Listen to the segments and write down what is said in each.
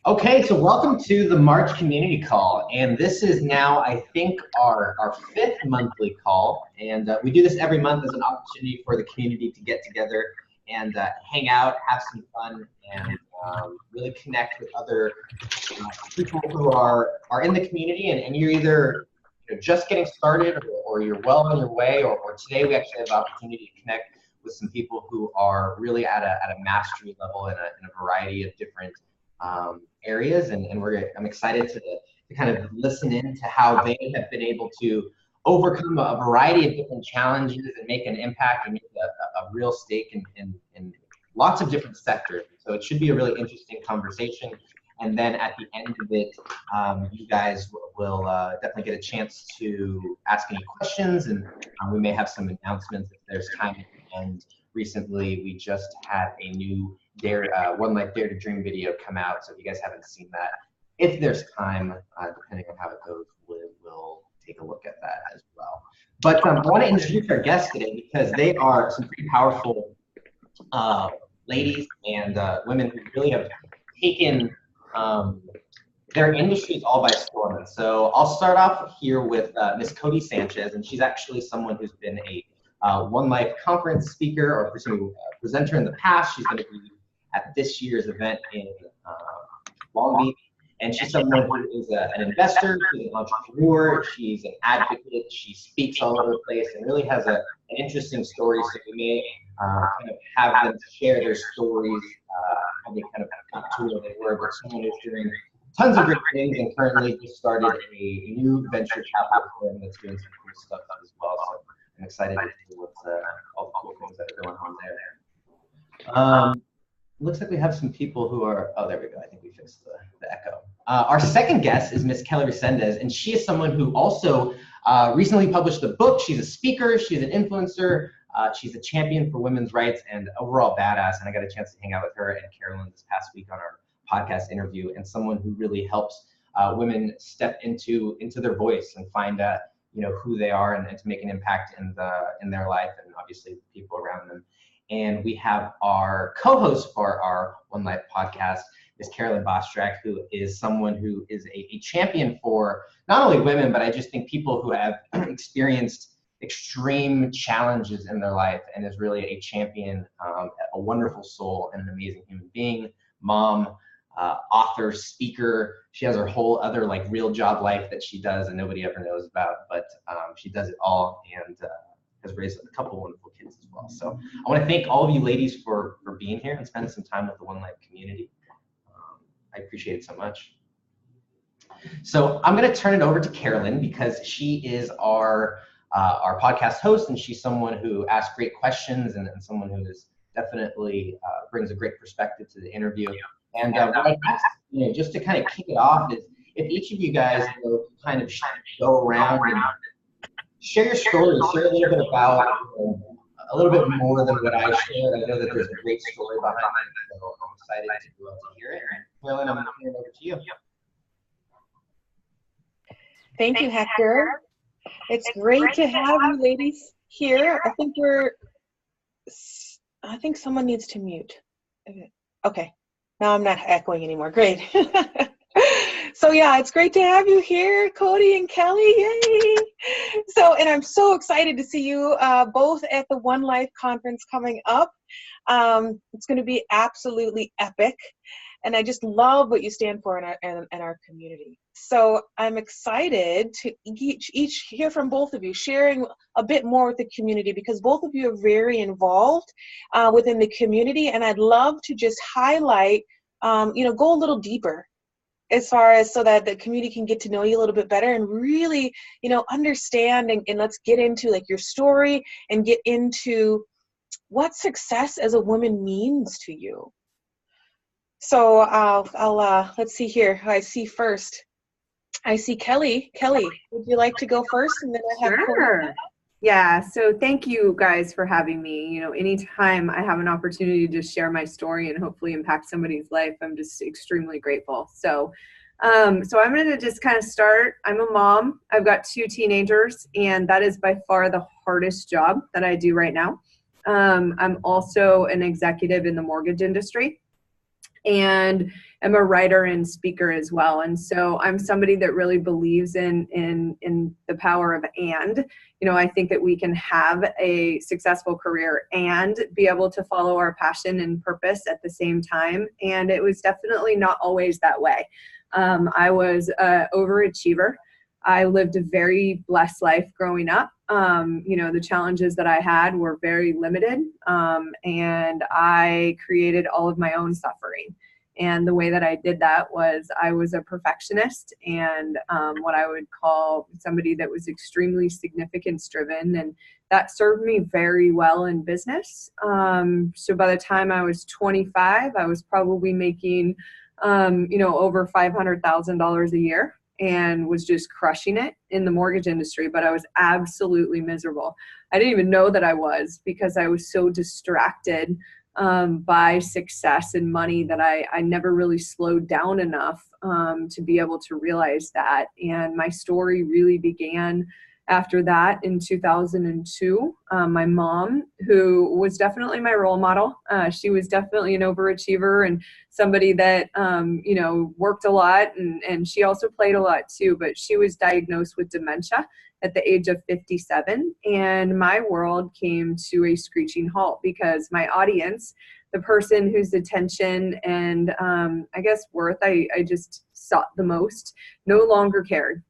Okay, so welcome to the March community call, and this is now, I think, our fifth monthly call, and we do this every month as an opportunity for the community to get together and hang out, have some fun, and really connect with other people who are in the community, and you're either just getting started or you're well on your way, or today we actually have the opportunity to connect with some people who are really at a mastery level in a variety of different areas, and I'm excited to kind of listen in to how they have been able to overcome a variety of different challenges and make an impact and make a real stake in lots of different sectors. So it should be a really interesting conversation. And then at the end of it, you guys will definitely get a chance to ask any questions, and we may have some announcements if there's time at the end. Recently, we just had a new One Life Dare to Dream video come out, so if you guys haven't seen that, if there's time, depending on how it goes, we'll take a look at that as well. But I want to introduce our guests today because they are some pretty powerful ladies and women who really have taken their industries all by storm. And so I'll start off here with Miss Codie Sanchez, and she's actually someone who's been a One Life conference speaker or presenter in the past. She's going to be at this year's event in Long Beach. And she's someone who is an investor, she's an entrepreneur, she's an advocate, she speaks all over the place and really has an interesting story. So we may kind of have them share their stories, how they kind of got to where they were, but someone who's doing tons of great things and currently just started a new venture capital firm that's doing some cool stuff as well. So I'm excited to see what's all the cool things that are going on there. Looks like we have some people who are, oh, there we go. I think we fixed the echo. Our second guest is Miss Kelly Resendez, and she is someone who also recently published a book. She's a speaker, she's an influencer, she's a champion for women's rights and overall badass. And I got a chance to hang out with her and Carolyn this past week on our podcast interview, and someone who really helps women step into their voice and find who they are and to make an impact in their life and obviously the people around them. And we have our co-host for our One Life podcast, Ms. Carolyn Bostrak, who is someone who is a champion for not only women, but I just think people who have experienced extreme challenges in their life and is really a champion, a wonderful soul and an amazing human being, mom, author, speaker. She has her whole other real job life that she does and nobody ever knows about, but she does it all and has raised a couple of wonderful kids as well. So I want to thank all of you ladies for being here and spending some time with the One Life community. I appreciate it so much. So I'm going to turn it over to Carolyn because she is our podcast host, and she's someone who asks great questions and someone who is definitely brings a great perspective to the interview. And what I asked, just to kind of kick it off, is if each of you guys will kind of go around and share your story, share a little bit about, a little bit more than what I shared. I know that there's a great story behind it, so I'm excited to hear it. Carolyn, I'm going to turn it over to you. Thank you, Hector. It's great to have you ladies here. I think someone needs to mute. Okay, now I'm not echoing anymore. Great. So yeah, it's great to have you here, Codie and Kelly. Yay! So, and I'm so excited to see you both at the One Life conference coming up. It's going to be absolutely epic, and I just love what you stand for in our community. So I'm excited to each hear from both of you, sharing a bit more with the community because both of you are very involved within the community, and I'd love to just highlight, go a little deeper as far as so that the community can get to know you a little bit better and really, understand and let's get into your story and get into what success as a woman means to you. So I'll let's see here who I see first. I see Kelly. Kelly, would you like to go first? And then I have Sure. Yeah, so thank you guys for having me. Anytime I have an opportunity to share my story and hopefully impact somebody's life, I'm just extremely grateful. So I'm going to just kind of start. I'm a mom. I've got 2 teenagers, and that is by far the hardest job that I do right now. I'm also an executive in the mortgage industry. and am a writer and speaker as well. And so I'm somebody that really believes in the power of and. I think that we can have a successful career and be able to follow our passion and purpose at the same time. And it was definitely not always that way. I was an overachiever. I lived a very blessed life growing up. The challenges that I had were very limited, and I created all of my own suffering. And the way that I did that was I was a perfectionist and what I would call somebody that was extremely significance driven. And that served me very well in business. So by the time I was 25, I was probably making, over $500,000 a year, and was just crushing it in the mortgage industry, but I was absolutely miserable. I didn't even know that I was, because I was so distracted by success and money that I never really slowed down enough to be able to realize that. And my story really began after that in 2002. My mom, who was definitely my role model, she was definitely an overachiever and somebody that, worked a lot, and she also played a lot too, but she was diagnosed with dementia at the age of 57. And my world came to a screeching halt because my audience, the person whose attention and I guess worth I just sought the most, no longer cared.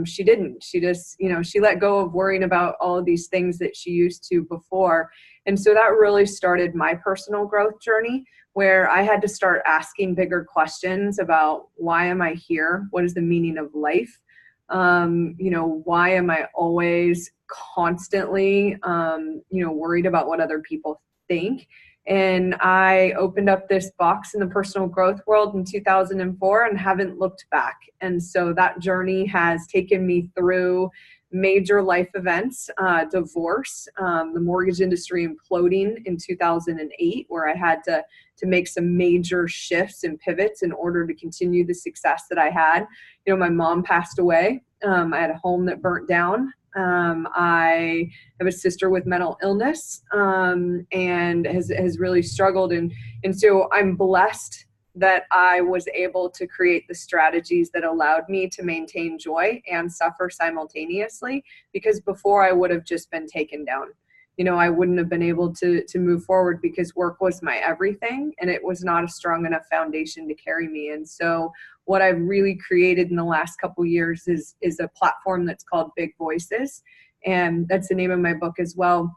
She didn't. She just, she let go of worrying about all of these things that she used to before. And so that really started my personal growth journey, where I had to start asking bigger questions about, why am I here? What is the meaning of life? Why am I always constantly, worried about what other people think? And I opened up this box in the personal growth world in 2004 and haven't looked back. And so that journey has taken me through major life events, divorce, the mortgage industry imploding in 2008, where I had to make some major shifts and pivots in order to continue the success that I had. My mom passed away. I had a home that burnt down. I have a sister with mental illness, and has really struggled. And so I'm blessed that I was able to create the strategies that allowed me to maintain joy and suffer simultaneously, because before I would have just been taken down. I wouldn't have been able to move forward because work was my everything, and it was not a strong enough foundation to carry me. And so what I've really created in the last couple of years is a platform that's called Big Voices. And that's the name of my book as well,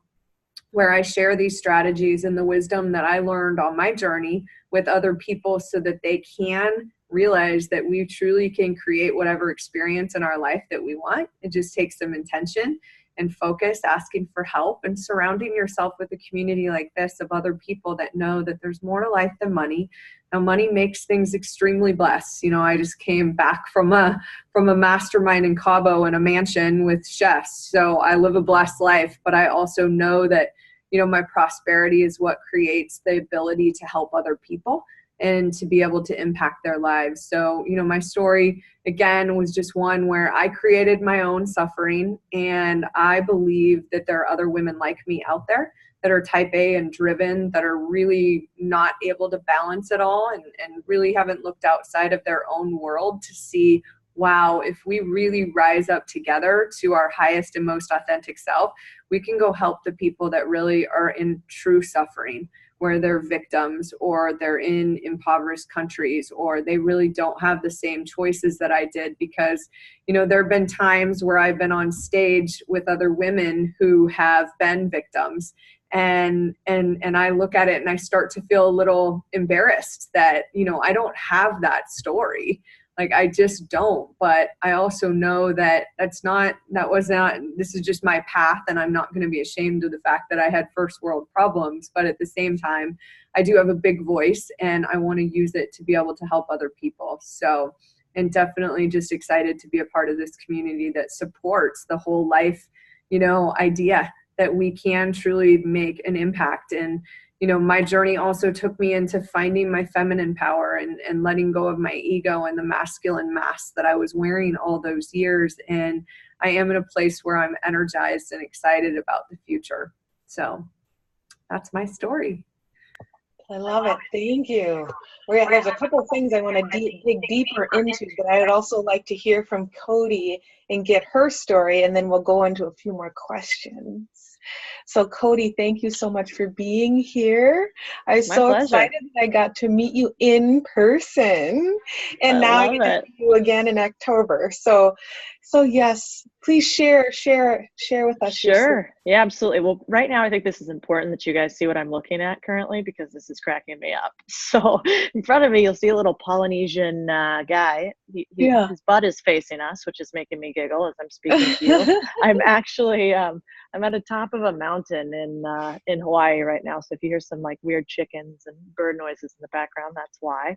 where I share these strategies and the wisdom that I learned on my journey with other people, so that they can realize that we truly can create whatever experience in our life that we want. It just takes some intention and focus, asking for help, and surrounding yourself with a community like this of other people that know that there's more to life than money. Now, money makes things extremely blessed. I just came back from a mastermind in Cabo in a mansion with chefs. So I live a blessed life, but I also know that, my prosperity is what creates the ability to help other people and to be able to impact their lives. So, my story, again, was just one where I created my own suffering. And I believe that there are other women like me out there that are type A and driven, that are really not able to balance it all, and really haven't looked outside of their own world to see, wow, if we really rise up together to our highest and most authentic self, we can go help the people that really are in true suffering, where they're victims, or they're in impoverished countries, or they really don't have the same choices that I did. Because, there have been times where I've been on stage with other women who have been victims, and I look at it and I start to feel a little embarrassed that, I don't have that story. Like, I just don't. But I also know that this is just my path, and I'm not going to be ashamed of the fact that I had first world problems. But at the same time, I do have a big voice, and I want to use it to be able to help other people. So, and definitely just excited to be a part of this community that supports the whole life, idea that we can truly make an impact. And my journey also took me into finding my feminine power and letting go of my ego and the masculine mask that I was wearing all those years. And I am in a place where I'm energized and excited about the future. So that's my story. I love it. Thank you. There's a couple of things I want to dig deeper into, but I would also like to hear from Codie and get her story, and then we'll go into a few more questions. So Codie, thank you so much for being here. I was so excited that I got to meet you in person, and now I get to see you again in October. So yes, please share with us. Sure. Yeah, absolutely. Well, right now I think this is important that you guys see what I'm looking at currently, because this is cracking me up. So in front of me, you'll see a little Polynesian guy. His butt is facing us, which is making me giggle as I'm speaking to you. I'm actually, I'm at the top of a mountain in Hawaii right now. So if you hear some like weird chickens and bird noises in the background, that's why.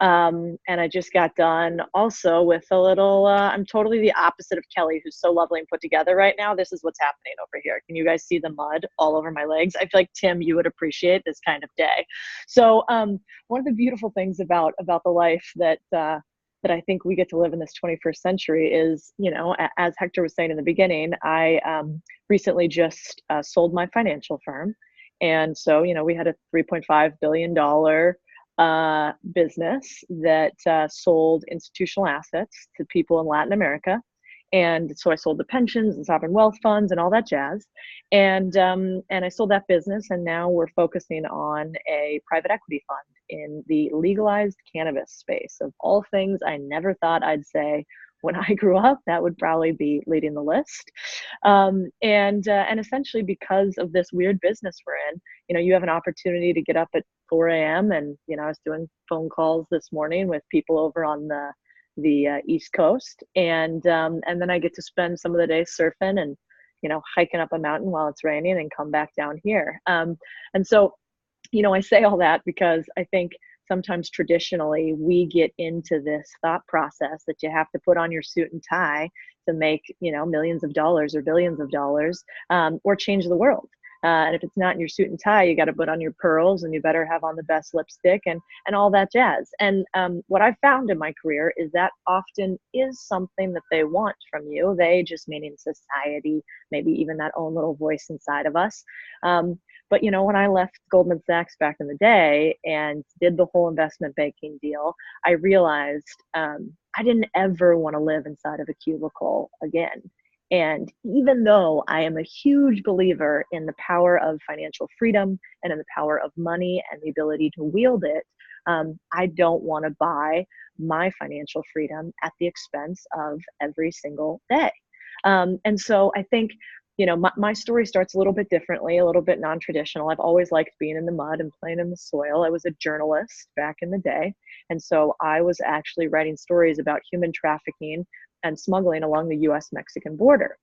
And I just got done also with a little, I'm totally the opposite of Kelly, who's so lovely and put together right now. This is what's happening over here. Can you guys see the mud all over my legs? I feel like, Tim, you would appreciate this kind of day. So one of the beautiful things about the life that I think we get to live in this 21st century is, you know, as Hector was saying in the beginning, I recently just sold my financial firm. And so, you know, we had a $3.5 billion business that sold institutional assets to people in Latin America. And so I sold the pensions and sovereign wealth funds and all that jazz. And I sold that business, and now we're focusing on a private equity fund in the legalized cannabis space. Of all things I never thought I'd say when I grew up, that would probably be leading the list. And essentially, because of this weird business we're in, you know, you have an opportunity to get up at 4 a.m. and, you know, I was doing phone calls this morning with people over on the East Coast, and then I get to spend some of the day surfing and, you know, hiking up a mountain while it's raining and come back down here. And so, you know, I say all that because I think sometimes traditionally we get into this thought process that you have to put on your suit and tie to make, you know, millions of dollars or billions of dollars, or change the world. And if it's not in your suit and tie, you got to put on your pearls, and you better have on the best lipstick and all that jazz. And what I've found in my career is that often is something that they want from you. They, just meaning society, maybe even that own little voice inside of us. But, you know, when I left Goldman Sachs back in the day and did the whole investment banking deal, I realized I didn't ever want to live inside of a cubicle again. And even though I am a huge believer in the power of financial freedom and in the power of money and the ability to wield it, I don't want to buy my financial freedom at the expense of every single day. And so I think, you know, my story starts a little bit differently, a little bit non-traditional. I've always liked being in the mud and playing in the soil. I was a journalist back in the day. And so I was actually writing stories about human trafficking and smuggling along the US-Mexican border.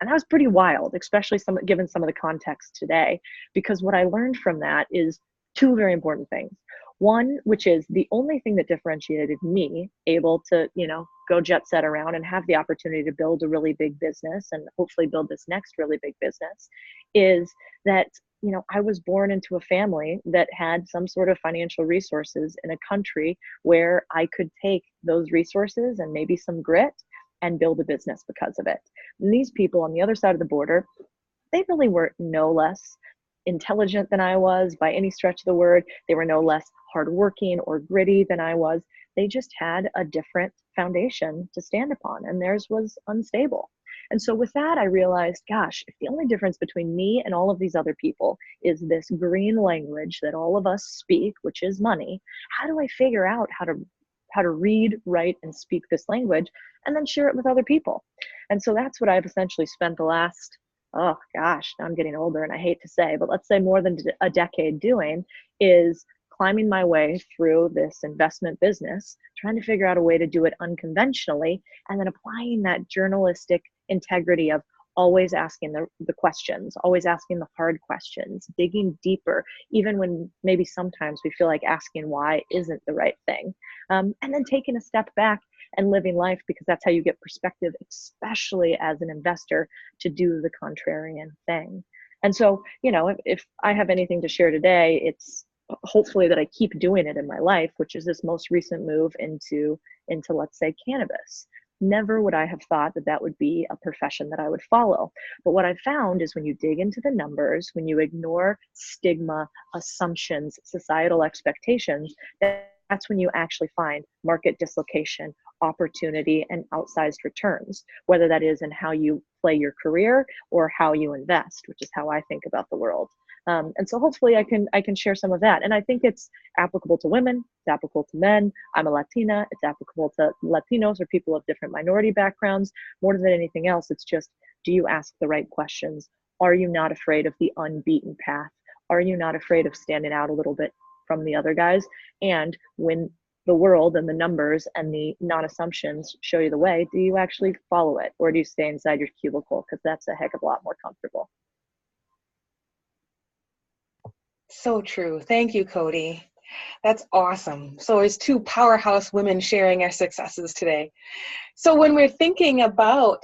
And that was pretty wild, especially given some of the context today, because what I learned from that is two very important things. One, which is the only thing that differentiated me able to, you know, go jet set around and have the opportunity to build a really big business and hopefully build this next really big business, is that, you know, I was born into a family that had some sort of financial resources in a country where I could take those resources and maybe some grit and build a business because of it. And these people on the other side of the border, they really were no less intelligent than I was by any stretch of the word. They were no less hardworking or gritty than I was. They just had a different foundation to stand upon, and theirs was unstable. And so with that, I realized, gosh, if the only difference between me and all of these other people is this green language that all of us speak, which is money, how do I figure out how to read, write, and speak this language and then share it with other people? And so that's what I've essentially spent the last, oh gosh, now I'm getting older and I hate to say, but let's say more than a decade doing, is climbing my way through this investment business, trying to figure out a way to do it unconventionally, and then applying that journalistic integrity of always asking the questions, always asking the hard questions, digging deeper, even when maybe sometimes we feel like asking why isn't the right thing. And then taking a step back and living life, because that's how you get perspective, especially as an investor, to do the contrarian thing. And so, you know, if I have anything to share today, it's hopefully that I keep doing it in my life, which is this most recent move into let's say cannabis. never would I have thought that that would be a profession that I would follow. But what I found is when you dig into the numbers, when you ignore stigma, assumptions, societal expectations, that's when you actually find market dislocation, opportunity, and outsized returns, whether that is in how you play your career or how you invest, which is how I think about the world. And so hopefully I can share some of that. And I think it's applicable to women, it's applicable to men. I'm a Latina, it's applicable to Latinos or people of different minority backgrounds. More than anything else, it's just, do you ask the right questions? Are you not afraid of the unbeaten path? Are you not afraid of standing out a little bit from the other guys? And when the world and the numbers and the non-assumptions show you the way, do you actually follow it? Or do you stay inside your cubicle? Because that's a heck of a lot more comfortable. So true. Thank you, Codie. That's awesome. So it's two powerhouse women sharing our successes today. So when we're thinking about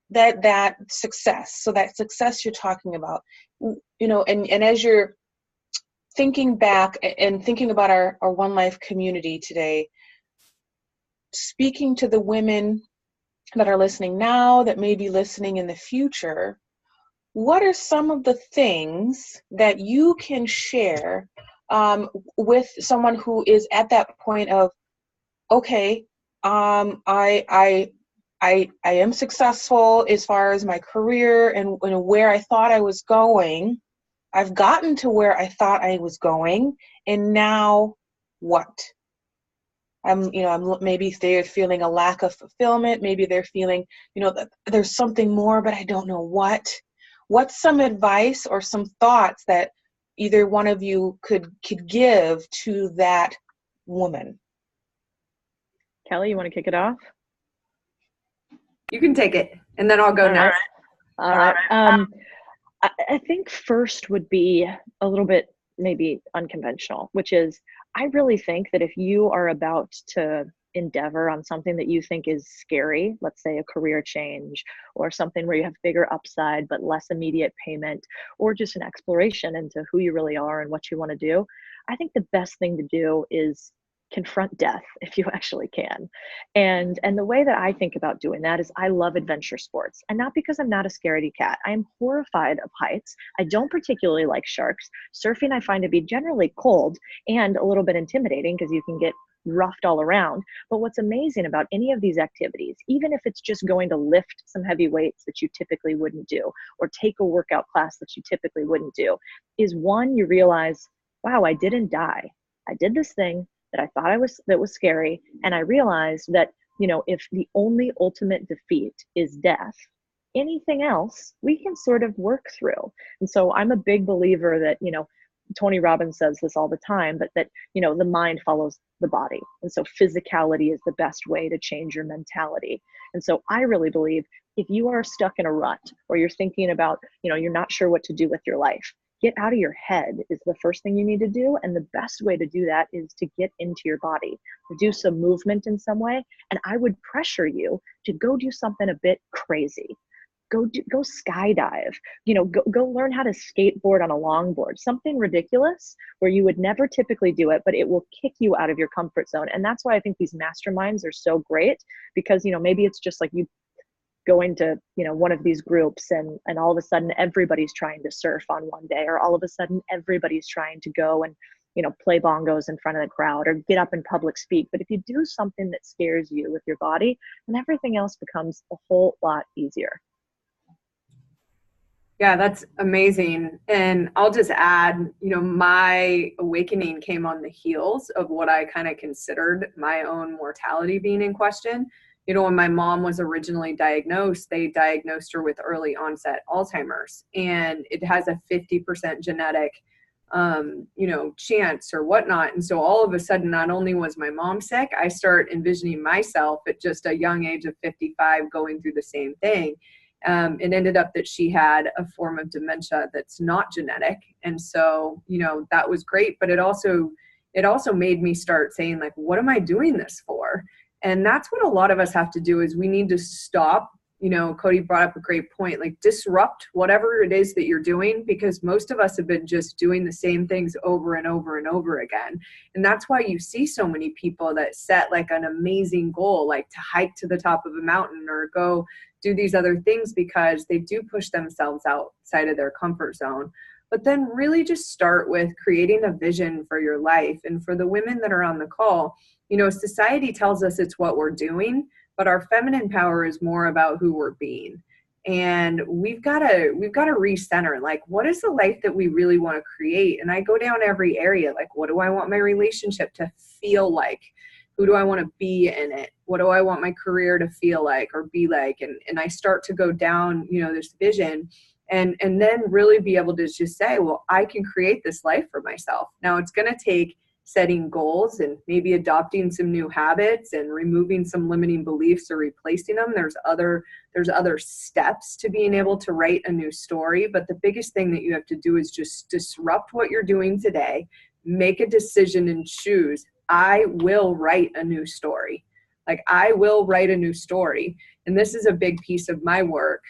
that success, so that success you're talking about, you know, and as you're thinking back and thinking about our One Life community today, speaking to the women that are listening now, that may be listening in the future, what are some of the things that you can share with someone who is at that point of, okay, I am successful as far as my career and where I thought I was going. I've gotten to where I thought I was going, and now what? Maybe they're feeling a lack of fulfillment. Maybe they're feeling, that there's something more, but I don't know what. What's some advice or some thoughts that either one of you could give to that woman? Kelly, you want to kick it off? You can take it, and then I'll go next. All right. I think first would be a little bit maybe unconventional, which is, I really think that if you are about to endeavor on something that you think is scary, let's say a career change or something where you have bigger upside but less immediate payment, or just an exploration into who you really are and what you want to do, I think the best thing to do is confront death if you actually can. And the way that I think about doing that is, I love adventure sports, and not because I'm not a scaredy cat. I am horrified of heights. I don't particularly like sharks. Surfing I find to be generally cold and a little bit intimidating because you can get roughed all around. But what's amazing about any of these activities, even if it's just going to lift some heavy weights that you typically wouldn't do, or take a workout class that you typically wouldn't do, is one, you realize, wow, I didn't die. I did this thing that I thought that was scary. And I realized that, if the only ultimate defeat is death, anything else we can sort of work through. And so I'm a big believer that, Tony Robbins says this all the time, but that, the mind follows the body. And so physicality is the best way to change your mentality. And so I really believe if you are stuck in a rut, or you're thinking about, you're not sure what to do with your life, get out of your head is the first thing you need to do. And the best way to do that is to get into your body, to do some movement in some way. And I would pressure you to go do something a bit crazy. Go skydive, go learn how to skateboard on a longboard, something ridiculous where you would never typically do it, but it will kick you out of your comfort zone. And that's why I think these masterminds are so great, because, maybe it's just like you going to, one of these groups and all of a sudden everybody's trying to surf on one day, or all of a sudden everybody's trying to go and, play bongos in front of the crowd or get up in public speak. But if you do something that scares you with your body, then everything else becomes a whole lot easier. Yeah, that's amazing. And I'll just add, my awakening came on the heels of what I kind of considered my own mortality being in question. When my mom was originally diagnosed, they diagnosed her with early onset Alzheimer's, and it has a 50% genetic, chance or whatnot. And so all of a sudden, not only was my mom sick, I start envisioning myself at just a young age of 55 going through the same thing. It ended up that she had a form of dementia that's not genetic. And so, that was great, but it also made me start saying, like, what am I doing this for? And that's what a lot of us have to do, is we need to stop, you know, Codie brought up a great point, like disrupt whatever it is that you're doing, because most of us have been just doing the same things over and over and over again. And that's why you see so many people that set like an amazing goal, like to hike to the top of a mountain or go do these other things, because they do push themselves outside of their comfort zone. But then really just start with creating a vision for your life. And for the women that are on the call, you know, society tells us it's what we're doing, but our feminine power is more about who we're being. And we've got to recenter, like, what is the life that we really want to create? And I go down every area, like, what do I want my relationship to feel like? Who do I want to be in it? What do I want my career to feel like or be like? And I start to go down, you know, this vision, and then really be able to just say, well, I can create this life for myself. Now it's going to take setting goals and maybe adopting some new habits and removing some limiting beliefs or replacing them. There's other steps to being able to write a new story. But the biggest thing that you have to do is just disrupt what you're doing today, make a decision and choose, I will write a new story. Like, I will write a new story. And this is a big piece of my work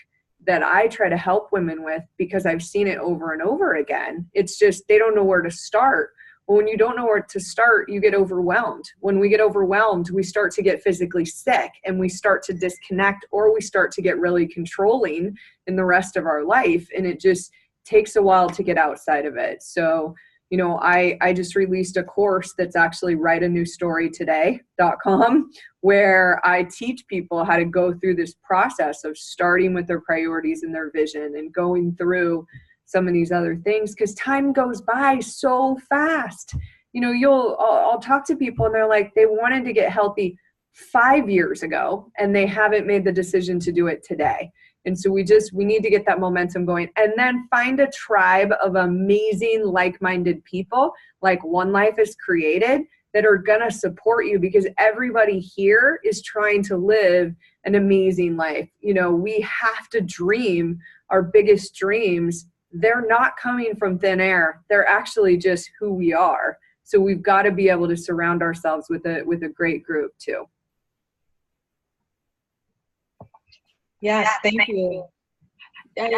that I try to help women with, because I've seen it over and over again. It's just, they don't know where to start. Well, when you don't know where to start, you get overwhelmed. When we get overwhelmed, we start to get physically sick, and we start to disconnect, or we start to get really controlling in the rest of our life. And it just takes a while to get outside of it. So, you know, I just released a course that's actually writeanewstorytoday.com, where I teach people how to go through this process of starting with their priorities and their vision and going through some of these other things, because time goes by so fast. You know, I'll talk to people and they're like, they wanted to get healthy 5 years ago and they haven't made the decision to do it today. And so we need to get that momentum going, and then find a tribe of amazing, like-minded people, like One Life is Created, that are going to support you, because everybody here is trying to live an amazing life. You know, we have to dream our biggest dreams. They're not coming from thin air. They're actually just who we are. So we've got to be able to surround ourselves with a great group too. Yes, thank you. I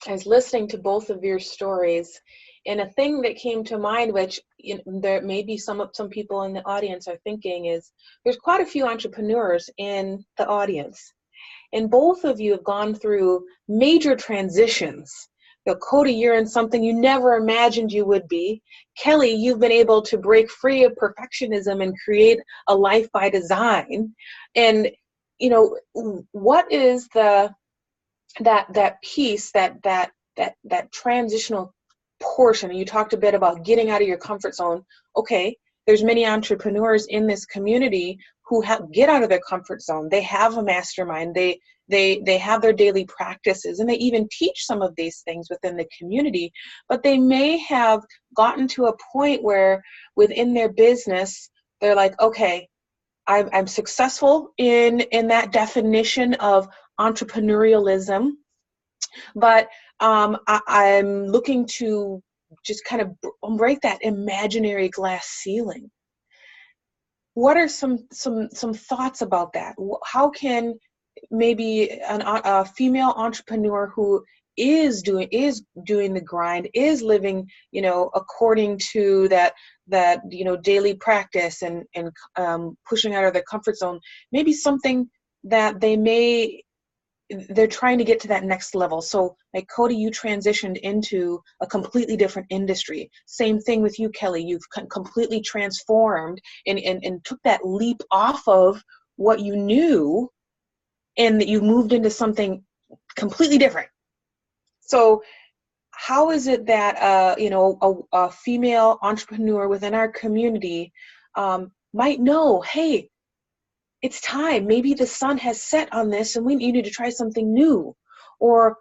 was listening to both of your stories, and a thing that came to mind, which, you know, there may be some people in the audience are thinking, is there's quite a few entrepreneurs in the audience, and both of you have gone through major transitions. You know, Codie, you're in something you never imagined you would be. Kelly, you've been able to break free of perfectionism and create a life by design. And you know, what is that piece, that transitional portion? You talked a bit about getting out of your comfort zone. Okay, there's many entrepreneurs in this community who get out of their comfort zone. They have a mastermind. They have their daily practices, and they even teach some of these things within the community. But they may have gotten to a point where within their business, they're like, okay, I'm successful in that definition of entrepreneurialism, but I'm looking to just kind of break that imaginary glass ceiling. What are some thoughts about that? How can maybe a female entrepreneur who is doing the grind, is living, you know, according to that you know, daily practice and pushing out of their comfort zone, maybe something that they're trying to get to that next level. So like Codie, you transitioned into a completely different industry. Same thing with you, Kelly. You've completely transformed and took that leap off of what you knew, and that you moved into something completely different. So how is it that you know, a female entrepreneur within our community might know, hey, it's time, maybe the sun has set on this and we need to try something new, or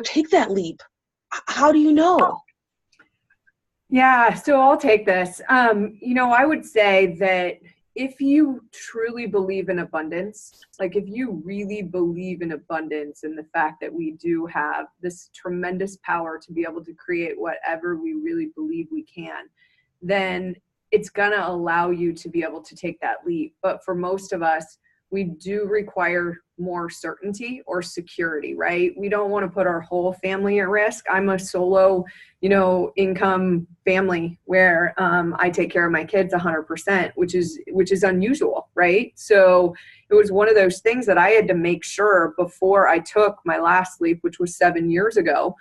take that leap? How do you know? Yeah, so I'll take this. You know, I would say that if you truly believe in abundance, like if you really believe in abundance and the fact that we do have this tremendous power to be able to create whatever we really believe we can, then it's going to allow you to be able to take that leap. But for most of us, we do require more certainty or security, right? We don't want to put our whole family at risk. I'm a solo, income family where I take care of my kids 100%, which is unusual, right? So it was one of those things that I had to make sure before I took my last leap, which was 7 years ago,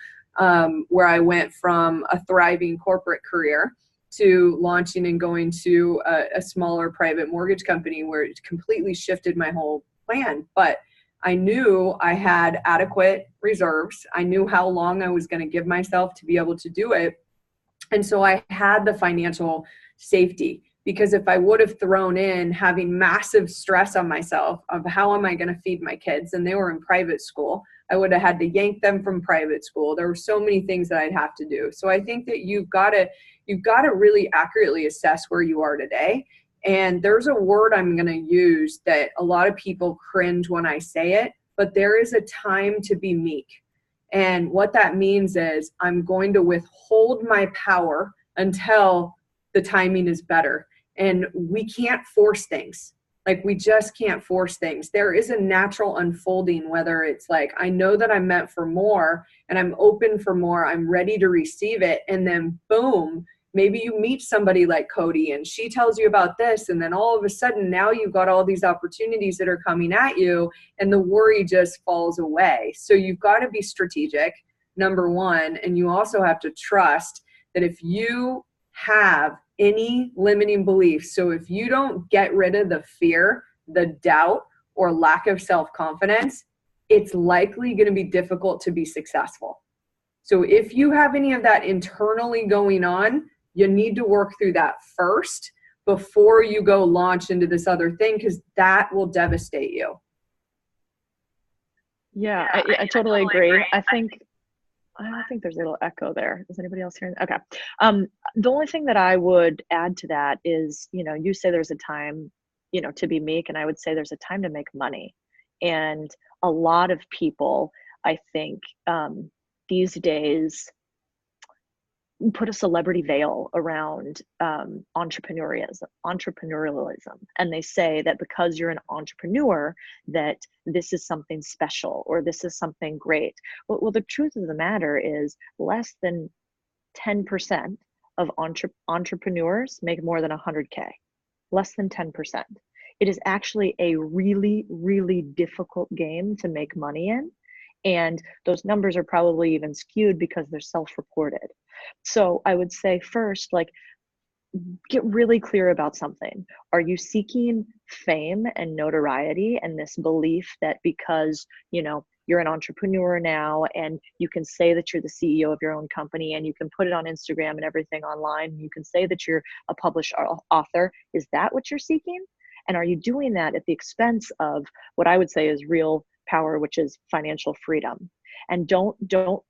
where I went from a thriving corporate career to launching and going to a smaller private mortgage company where it completely shifted my whole plan. But I knew I had adequate reserves. I knew how long I was going to give myself to be able to do it. And so I had the financial safety, because if I would have thrown in having massive stress on myself of how am I going to feed my kids, and they were in private school, I would have had to yank them from private school. There were so many things that I'd have to do. So I think that you've got to really accurately assess where you are today. And there's a word I'm going to use that a lot of people cringe when I say it, but there is a time to be meek. And what that means is I'm going to withhold my power until the timing is better. And we can't force things. Like, we just can't force things. There is a natural unfolding, whether it's like, I know that I'm meant for more and I'm open for more. I'm ready to receive it. And then boom, maybe you meet somebody like Codie and she tells you about this. And then all of a sudden now you've got all these opportunities that are coming at you and the worry just falls away. So you've got to be strategic, number one. And you also have to trust that if you have any limiting beliefs, so if you don't get rid of the fear, the doubt, or lack of self-confidence, it's likely going to be difficult to be successful. So if you have any of that internally going on, you need to work through that first before you go launch into this other thing, because that will devastate you. Yeah, I totally agree. I think there's a little echo there. Is anybody else hearing? Okay. The only thing that I would add to that is, you say there's a time, to be meek, and I would say there's a time to make money. And a lot of people, I think, these days put a celebrity veil around entrepreneurialism, and they say that because you're an entrepreneur that this is something special or this is something great. Well, the truth of the matter is less than 10% of entrepreneurs make more than 100K. Less than 10%. It is actually a really, really difficult game to make money in. And those numbers are probably even skewed because they're self-reported. So I would say first, get really clear about something. Are you seeking fame and notoriety and this belief that because, you're an entrepreneur now and you can say that you're the CEO of your own company and you can put it on Instagram and everything online, and you can say that you're a published author, is that what you're seeking? And are you doing that at the expense of what I would say is real power, which is financial freedom? And don't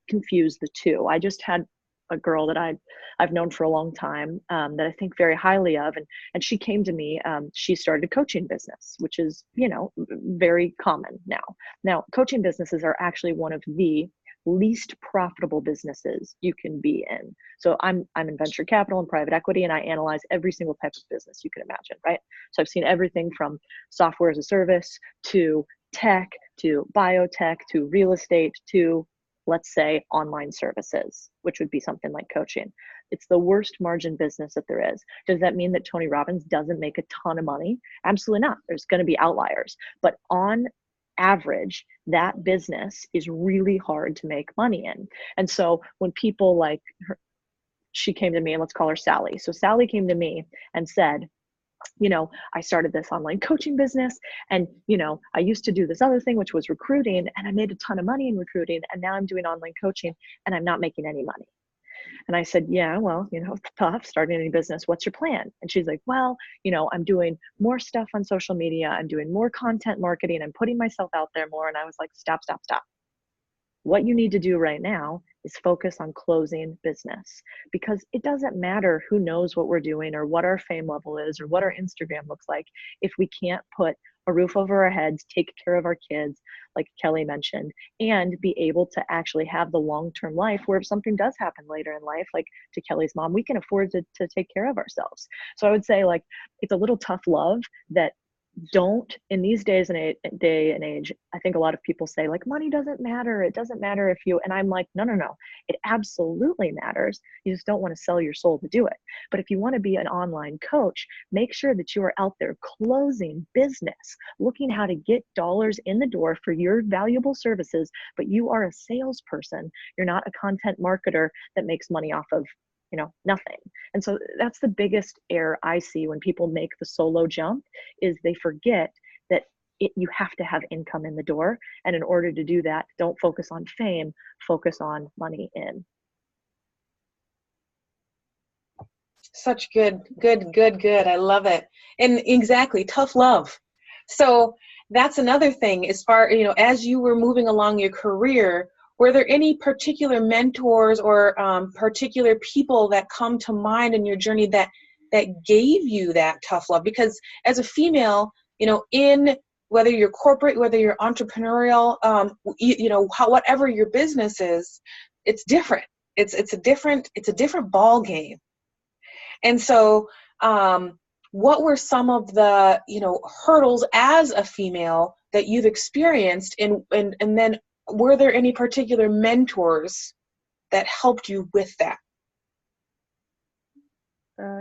confuse the two. I just had a girl that I've known for a long time that I think very highly of, and she came to me. She started a coaching business, which is very common now. Now, coaching businesses are actually one of the least profitable businesses you can be in. So I'm in venture capital and private equity, and I analyze every single type of business you can imagine, right? So I've seen everything from software as a service to tech to biotech to real estate to, let's say, online services, which would be something like coaching. It's the worst margin business that there is. Does that mean that Tony Robbins doesn't make a ton of money? Absolutely not. There's going to be outliers. But on average, that business is really hard to make money in. And so when people like her, she came to me, and let's call her Sally. So Sally came to me and said, I started this online coaching business, and, I used to do this other thing, which was recruiting, and I made a ton of money in recruiting, and now I'm doing online coaching and I'm not making any money. And I said, yeah, well, it's tough starting any business. What's your plan? And she's like, well, I'm doing more stuff on social media. I'm doing more content marketing. I'm putting myself out there more. And I was like, stop. What you need to do right now is focus on closing business, because it doesn't matter who knows what we're doing or what our fame level is or what our Instagram looks like if we can't put a roof over our heads, take care of our kids, like Kelly mentioned, and be able to actually have the long-term life where if something does happen later in life, like to Kelly's mom, we can afford to take care of ourselves. So I would say, it's a little tough love that don't, in these days and day and age, I think a lot of people say like, money doesn't matter. It doesn't matter if you, and I'm like, no, it absolutely matters. You just don't want to sell your soul to do it. But if you want to be an online coach, make sure that you are out there closing business, looking how to get dollars in the door for your valuable services, but you are a salesperson. You're not a content marketer that makes money off of, nothing. And so that's the biggest error I see when people make the solo jump, is they forget that you have to have income in the door. And in order to do that, don't focus on fame, focus on money in. Such good. I love it. And exactly, tough love. So that's another thing, as far, as you were moving along your career, were there any particular mentors or particular people that come to mind in your journey that gave you that tough love? Because as a female, in whether you're corporate, whether you're entrepreneurial, whatever your business is, it's different. It's a different ball game. And so, what were some of the hurdles as a female that you've experienced, and then were there any particular mentors that helped you with that?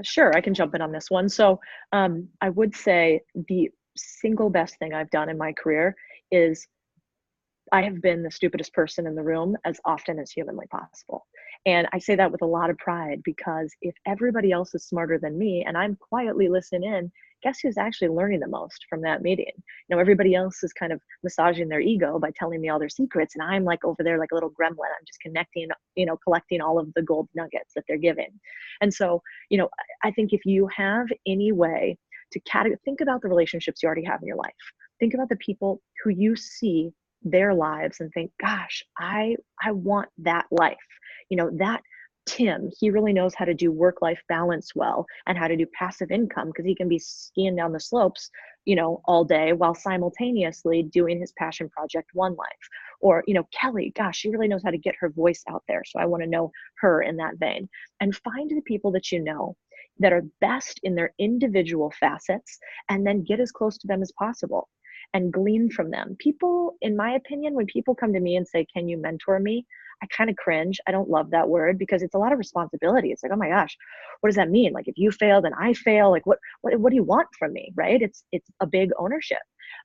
Sure, I can jump in on this one. So I would say the single best thing I've done in my career is I have been the stupidest person in the room as often as humanly possible. And I say that with a lot of pride, because if everybody else is smarter than me and I'm quietly listening in, guess who's actually learning the most from that meeting? Everybody else is kind of massaging their ego by telling me all their secrets. And I'm like over there like a little gremlin. I'm just collecting all of the gold nuggets that they're giving. And so, I think if you have any way to think about the relationships you already have in your life, think about the people who you see their lives and think, gosh, I want that life. That Tim, he really knows how to do work-life balance well and how to do passive income, because he can be skiing down the slopes, all day while simultaneously doing his passion project, One Life. Or, Kelly, gosh, she really knows how to get her voice out there. So I want to know her in that vein. And find the people that that are best in their individual facets, and then get as close to them as possible and glean from them. People, in my opinion, when people come to me and say, can you mentor me? I kind of cringe. I don't love that word, because it's a lot of responsibility. It's like, oh my gosh, what does that mean? Like, if you fail, then I fail. Like, what do you want from me, right? It's a big ownership.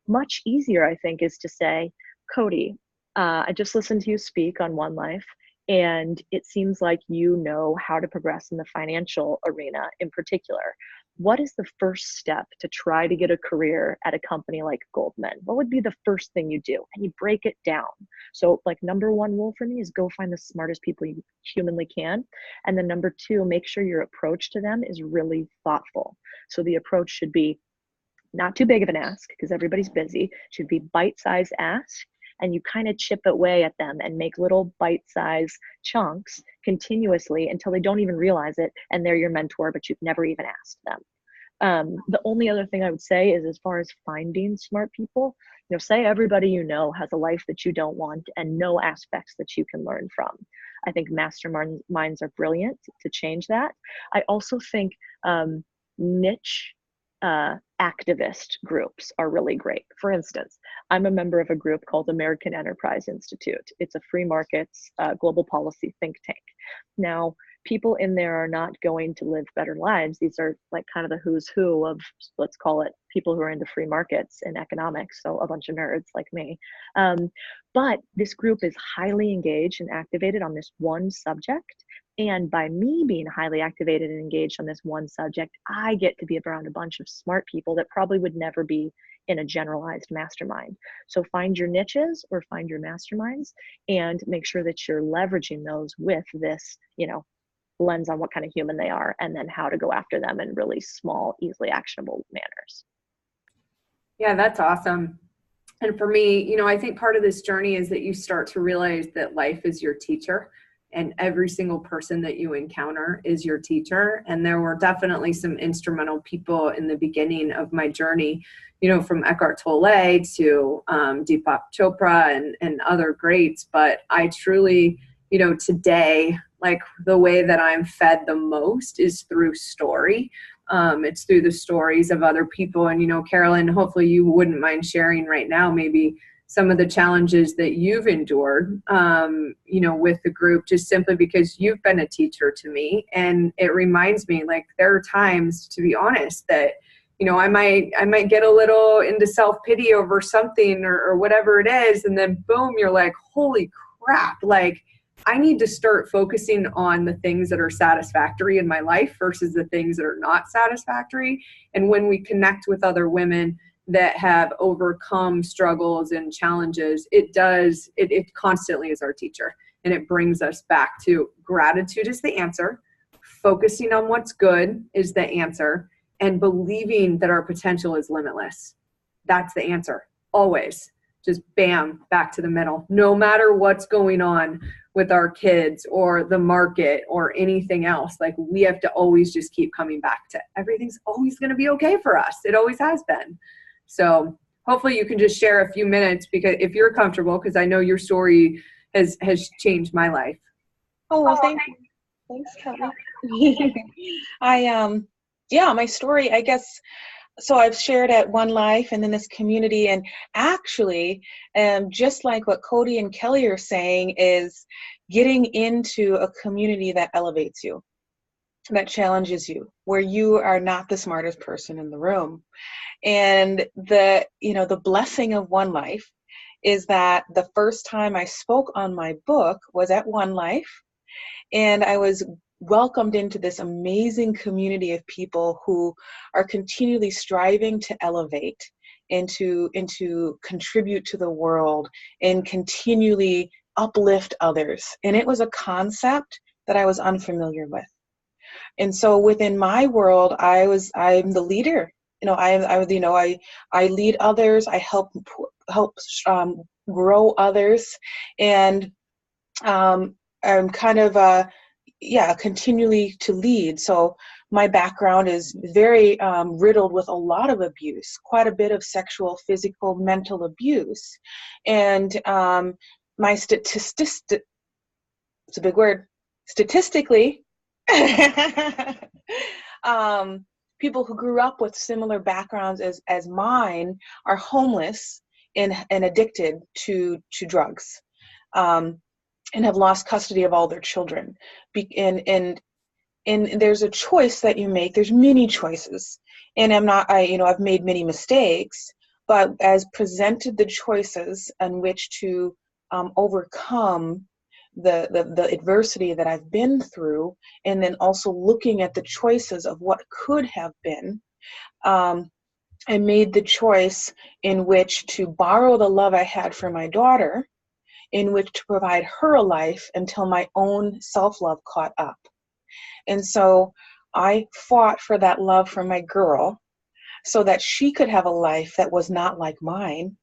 Much easier, I think, is to say, Codie, I just listened to you speak on One Life, and it seems like you know how to progress in the financial arena in particular. What is the first step to try to get a career at a company like Goldman? What would be the first thing you do? And you break it down. So like, number one rule for me is go find the smartest people you humanly can. And then number two, make sure your approach to them is really thoughtful. So the approach should be not too big of an ask, because everybody's busy. It should be bite-sized ask. And you kind of chip away at them and make little bite-sized chunks continuously until they don't even realize it, and they're your mentor, but you've never even asked them. The only other thing I would say is, as far as finding smart people, say everybody has a life that you don't want and no aspects that you can learn from. I think masterminds are brilliant to change that. I also think niche activist groups are really great. For instance, I'm a member of a group called American Enterprise Institute. It's a free markets global policy think tank. Now, people in there are not going to live better lives. These are like kind of the who's who of, let's call it, people who are into free markets and economics, so a bunch of nerds like me. But this group is highly engaged and activated on this one subject. And by me being highly activated and engaged on this one subject, I get to be around a bunch of smart people that probably would never be in a generalized mastermind. So find your niches or find your masterminds, and make sure that you're leveraging those with this, lens on what kind of human they are, and then how to go after them in really small, easily actionable manners. Yeah, that's awesome. And for me, I think part of this journey is that you start to realize that life is your teacher, and every single person that you encounter is your teacher. And there were definitely some instrumental people in the beginning of my journey, from Eckhart Tolle to Deepak Chopra and other greats. But I truly, today, like, the way that I'm fed the most is through story. It's through the stories of other people. And, you know, Carolyn, hopefully you wouldn't mind sharing right now maybe some of the challenges that you've endured, you know, with the group, just simply because you've been a teacher to me. And it reminds me, like, there are times, to be honest, that, you know, I might get a little into self-pity over something or whatever it is. And then boom, you're like, holy crap. Like, I need to start focusing on the things that are satisfactory in my life versus the things that are not satisfactory. And when we connect with other women that have overcome struggles and challenges, it constantly is our teacher. And it brings us back to gratitude is the answer, focusing on what's good is the answer, and believing that our potential is limitless. That's the answer, always. Just bam, back to the middle. No matter what's going on with our kids or the market or anything else, like, we have to always just keep coming back to everything's always going to be okay for us. It always has been. So hopefully you can just share a few minutes, because if you're comfortable, because I know your story has changed my life. Oh, well, thank you. Thanks, Kelly. My story, I guess, so I've shared at One Life and in this community, and actually, just like what Codie and Kelly are saying, is getting into a community that elevates you, that challenges you, where you are not the smartest person in the room. And the blessing of One Life is that the first time I spoke on my book was at One Life, and I was welcomed into this amazing community of people who are continually striving to elevate and to contribute to the world and continually uplift others. And it was a concept that I was unfamiliar with. And so within my world, I'm the leader. You know, I lead others. I help grow others, and I'm kind of continually to lead. So my background is very riddled with a lot of abuse, quite a bit of sexual, physical, mental abuse, and my it's a big word, statistically. People who grew up with similar backgrounds as mine are homeless and addicted to drugs, and have lost custody of all their children. And there's a choice that you make. There's many choices, and I've made many mistakes, but as presented the choices on which to overcome the adversity that I've been through, and then also looking at the choices of what could have been, I made the choice in which to borrow the love I had for my daughter, in which to provide her a life until my own self-love caught up. And so I fought for that love for my girl so that she could have a life that was not like mine.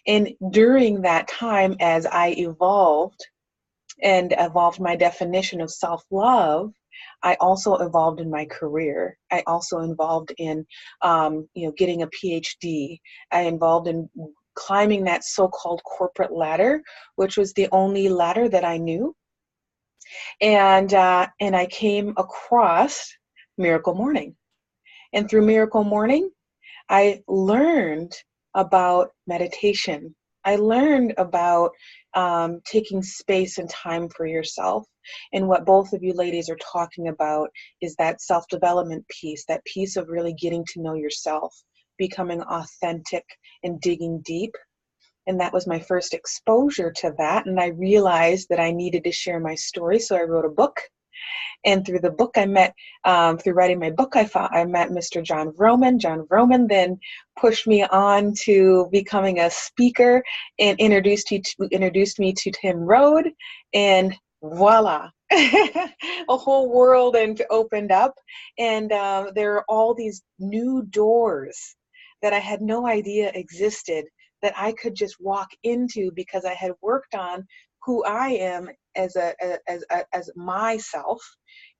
And during that time, as I evolved my definition of self-love, I also evolved in my career. I also involved in, getting a PhD. I involved in climbing that so-called corporate ladder, which was the only ladder that I knew. And I came across Miracle Morning. And through Miracle Morning, I learned about meditation. I learned about taking space and time for yourself. And what both of you ladies are talking about is that self-development piece, that piece of really getting to know yourself, becoming authentic and digging deep. And that was my first exposure to that. And I realized that I needed to share my story. So I wrote a book. And through the book, I met, through writing my book, I met Mr. John Vroman. John Vroman then pushed me on to becoming a speaker and introduced me to Tim Rode, and voila, a whole world opened up. And there are all these new doors that I had no idea existed that I could just walk into because I had worked on who I am as myself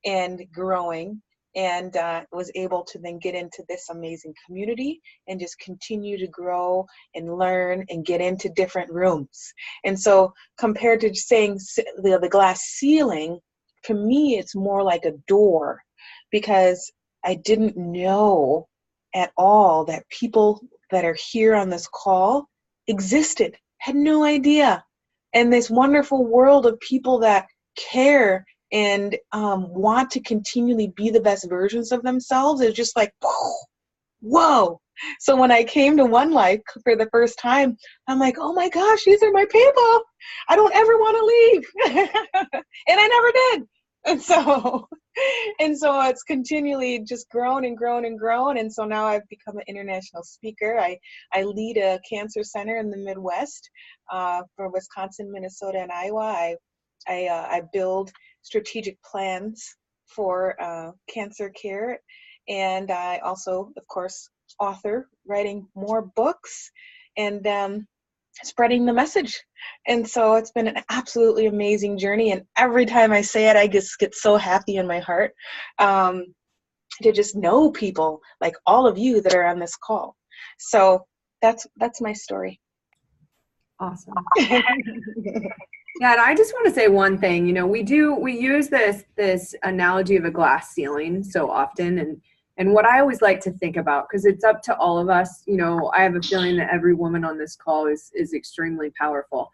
and growing, and was able to then get into this amazing community and just continue to grow and learn and get into different rooms. And so compared to saying the glass ceiling, to me, it's more like a door, because I didn't know at all that people that are here on this call existed. Had no idea. And this wonderful world of people that care and want to continually be the best versions of themselves is just like, whoa. So when I came to One Life for the first time, I'm like, oh my gosh, these are my people. I don't ever want to leave. And I never did. And so it's continually just grown and grown and grown. And so now I've become an international speaker. I lead a cancer center in the Midwest for Wisconsin, Minnesota, and Iowa. I build strategic plans for cancer care. And I also, of course, author, writing more books and spreading the message. And so it's been an absolutely amazing journey. And every time I say it, I just get so happy in my heart to just know people like all of you that are on this call. So that's my story. Awesome. Yeah, and I just want to say one thing. We use this analogy of a glass ceiling so often, and what I always like to think about, because it's up to all of us. I have a feeling that every woman on this call is extremely powerful.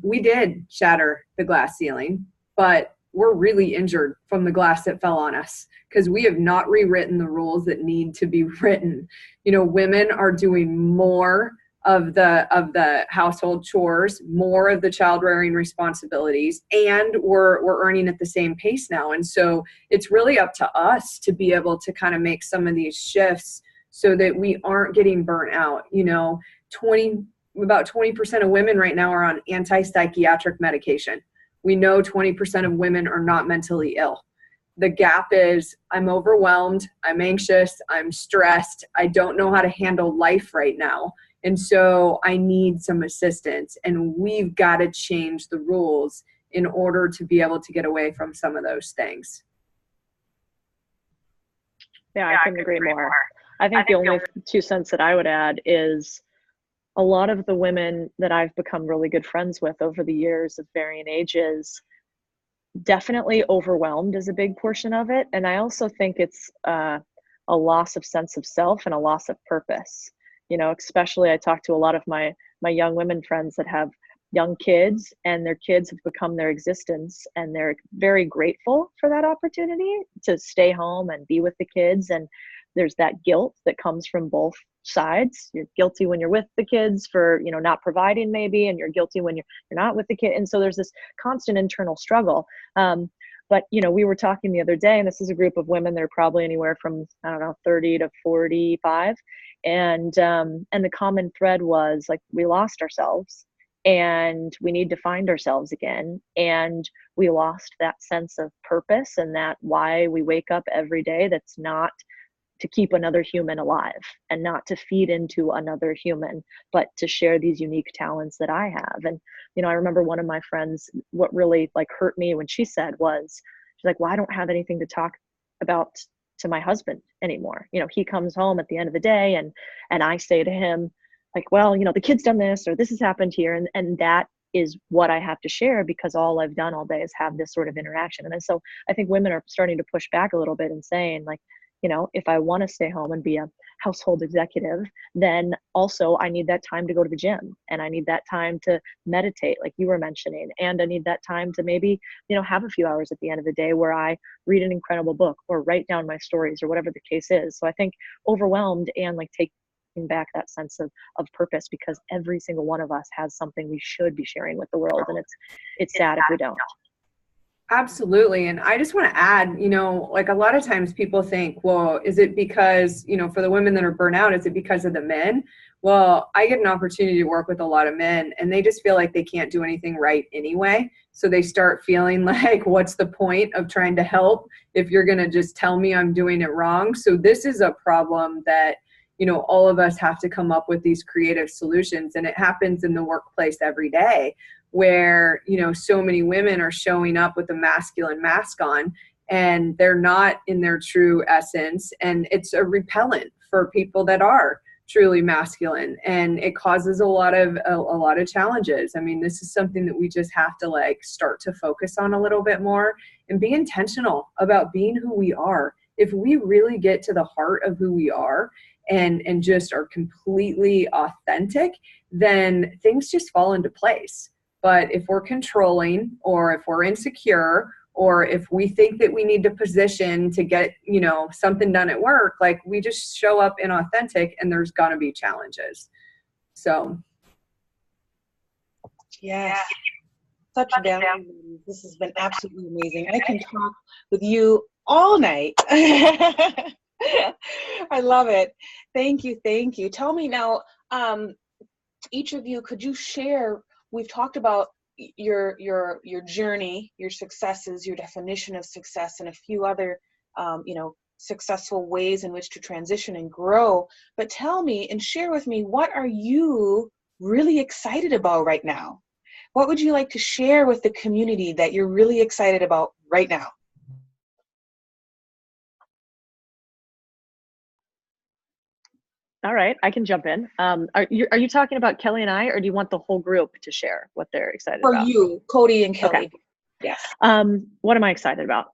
We did shatter the glass ceiling, but we're really injured from the glass that fell on us because we have not rewritten the rules that need to be written. Women are doing more of the household chores, more of the child rearing responsibilities, and we're earning at the same pace now. And so it's really up to us to be able to kind of make some of these shifts so that we aren't getting burnt out. About 20% of women right now are on anti-psychiatric medication. We know 20% of women are not mentally ill. The gap is I'm overwhelmed, I'm anxious, I'm stressed, I don't know how to handle life right now. And so I need some assistance, and we've got to change the rules in order to be able to get away from some of those things. Yeah, I couldn't agree more. I think the only 2 cents that I would add is a lot of the women that I've become really good friends with over the years of varying ages, definitely overwhelmed is a big portion of it. And I also think it's a loss of sense of self and a loss of purpose. Especially I talk to a lot of my young women friends that have young kids, and their kids have become their existence, and they're very grateful for that opportunity to stay home and be with the kids. And there's that guilt that comes from both sides. You're guilty when you're with the kids for, not providing maybe, and you're guilty when you're not with the kid. And so there's this constant internal struggle. But, we were talking the other day, and this is a group of women that are probably anywhere from, 30 to 45. And the common thread was like, we lost ourselves and we need to find ourselves again. And we lost that sense of purpose and that why we wake up every day. That's not to keep another human alive and not to feed into another human, but to share these unique talents that I have. And, I remember one of my friends, what really hurt me when she said was, she's like, well, I don't have anything to talk about to my husband anymore. He comes home at the end of the day and I say to him like, well, the kid's done this or this has happened here. And that is what I have to share because all I've done all day is have this sort of interaction. And so I think women are starting to push back a little bit and saying like, if I want to stay home and be a household executive, then also I need that time to go to the gym and I need that time to meditate, like you were mentioning. And I need that time to maybe, have a few hours at the end of the day where I read an incredible book or write down my stories or whatever the case is. So I think overwhelmed and taking back that sense of purpose, because every single one of us has something we should be sharing with the world. And it's sad if we don't. Absolutely. And I just want to add, a lot of times people think, well, is it because, for the women that are burnt out, is it because of the men? Well, I get an opportunity to work with a lot of men and they just feel like they can't do anything right anyway. So they start feeling like, what's the point of trying to help if you're going to just tell me I'm doing it wrong? So this is a problem that, all of us have to come up with these creative solutions. And it happens in the workplace every day, where, so many women are showing up with a masculine mask on and they're not in their true essence. And it's a repellent for people that are truly masculine, and it causes a lot of challenges. I mean, this is something that we just have to start to focus on a little bit more and be intentional about being who we are if we really get to the heart of who we are and just are completely authentic, then things just fall into place. But if we're controlling, or if we're insecure, or if we think that we need to position to get, something done at work, like we just show up inauthentic, and there's gonna be challenges. So. Yes. Such value. This has been absolutely amazing. I can talk with you all night. I love it. Thank you. Thank you. Tell me now, each of you, could you share, we've talked about your journey, your successes, your definition of success, and a few other, successful ways in which to transition and grow. But tell me and share with me, what are you really excited about right now? What would you like to share with the community that you're really excited about right now? All right, I can jump in. Are you talking about Kelly and I, or do you want the whole group to share what they're excited about? For you, Codie and Kelly. Okay. Yes. What am I excited about?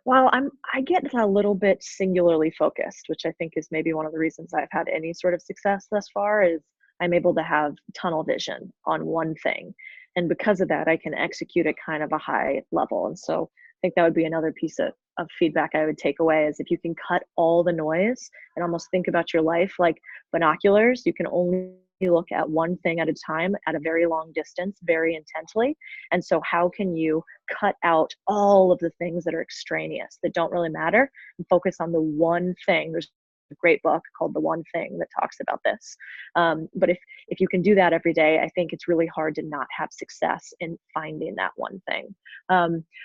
Well, I get a little bit singularly focused, which I think is maybe one of the reasons I've had any sort of success thus far, is I'm able to have tunnel vision on one thing. And because of that, I can execute at kind of a high level. And so I think that would be another piece of feedback I would take away, is if you can cut all the noise and almost think about your life like binoculars, you can only look at one thing at a time at a very long distance, very intently. And so how can you cut out all of the things that are extraneous, that don't really matter, and focus on the one thing? There's a great book called The One Thing that talks about this. But if you can do that every day, I think it's really hard to not have success in finding that one thing.